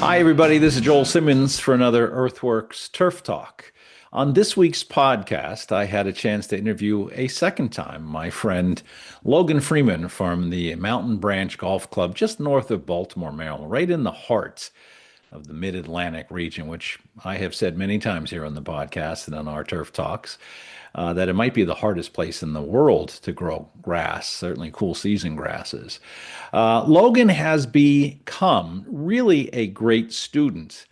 Hi, everybody. This is Joel Simmons for another EarthWorks Turf Talk. On this week's podcast, I had a chance to interview a second time my friend Logan Freeman from the Mountain Branch Golf Club just north of Baltimore, Maryland, right in the heart of the Mid-Atlantic region, which I have said many times here on the podcast and on our Turf Talks, that it might be the hardest place in the world to grow grass, certainly cool season grasses. Logan has become really a great student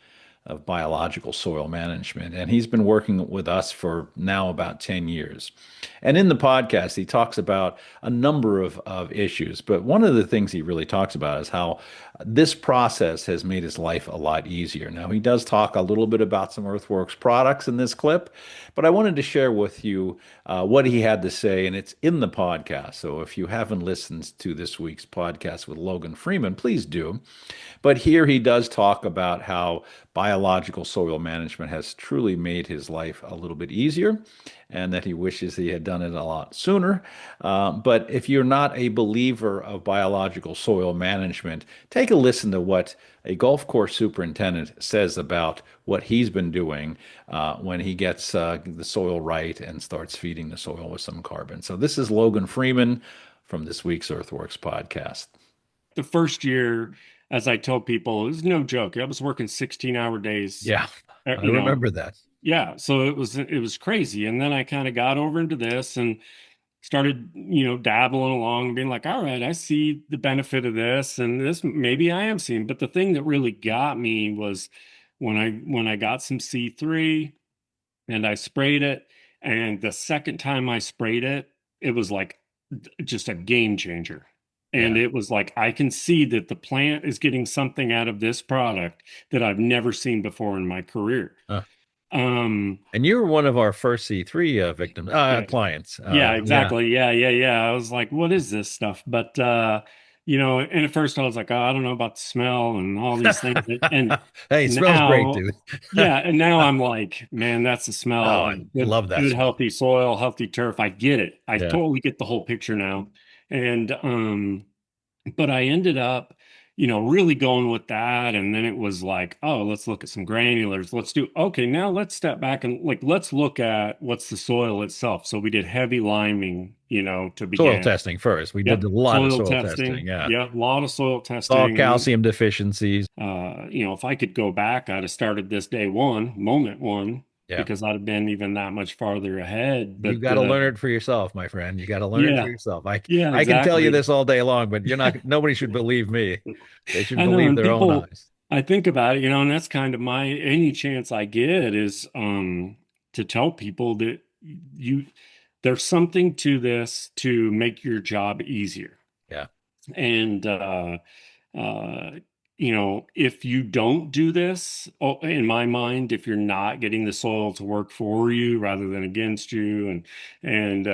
of biological soil management, and he's been working with us for now about 10 years. And in the podcast, he talks about a number of issues, but one of the things he really talks about is how this process has made his life a lot easier. Now, he does talk a little bit about some EarthWorks products in this clip, but I wanted to share with you what he had to say, and it's in the podcast. So if you haven't listened to this week's podcast with Logan Freeman, please do. But here he does talk about how biological soil management has truly made his life a little bit easier and that he wishes he had done it a lot sooner. But if you're not a believer of biological soil management, take a listen to what a golf course superintendent says about what he's been doing when he gets the soil right and starts feeding the soil with some carbon. So this is Logan Freeman from this week's EarthWorks podcast. The first year, as I told people, it was no joke. I was working 16-hour days, Yeah, I you know. remember that. Yeah, so it was crazy. And then I kind of got over into this and started, dabbling along, being like, all right, I see the benefit of this, and this maybe I am seeing. But the thing that really got me was when I got some C3 and I sprayed it, and the second time I sprayed it, it was like just a game changer. And Yeah. it was like, I can see that the plant is getting something out of this product that I've never seen before in my career. Uh, Um, and you were one of our first C3 victims, yeah, clients. yeah, Yeah. exactly. Yeah. I was like, what is this stuff? But, and at first I was like, oh, I don't know about the smell and all these things. And Hey, it smells great, now, dude. yeah. And now I'm like, man, that's the smell Oh, I of good, love that good, smell. healthy soil, healthy turf. I get it. I Yeah. totally get the whole picture now. And, but I ended up, really going with that. And then it was like, oh, let's look at some granulars. Okay, now let's step back and let's look at what's the soil itself. So we did heavy liming, to Soil begin. testing first. We did Yep. a lot of Soil soil testing. testing. Yeah. Yeah. A lot of soil Saw testing. calcium deficiencies. If I could go back, I'd have started this day one, moment one, Yeah. because I'd have been even that much farther ahead. You But got to learn it for yourself, my friend. You got to learn it for yeah, yourself. I yeah, I can tell you exactly. this all day long, but nobody should believe me. They should I know, believe and their own people, eyes. I think about it, and that's kind of my any chance I get is to tell people that you there's something to this to make your job easier. Yeah. And uh if you don't do this, in my mind, if you're not getting the soil to work for you rather than against you, and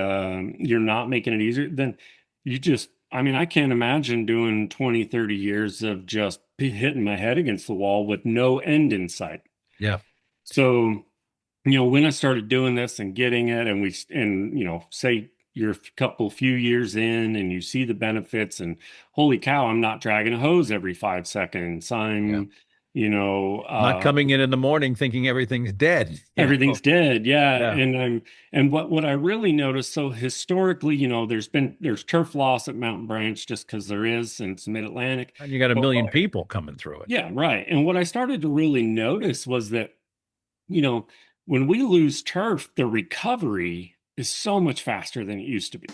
you're not making it easier, then I mean, I can't imagine doing 20, 30 years of just hitting my head against the wall with no end in sight. Yeah. So, when I started doing this and getting it, say you're a few years in and you see the benefits, and holy cow, I'm not dragging a hose every 5 seconds. Yeah. I'm, Not coming in the morning thinking everything's dead. everything's dead. Yeah. Yeah. And what I really noticed, so historically, there's turf loss at Mountain Branch just because there is, and it's mid-Atlantic. And you got a But million people coming through it. yeah, right. And what I started to really notice was that, you know, when we lose turf, the recovery is so much faster than it used to be.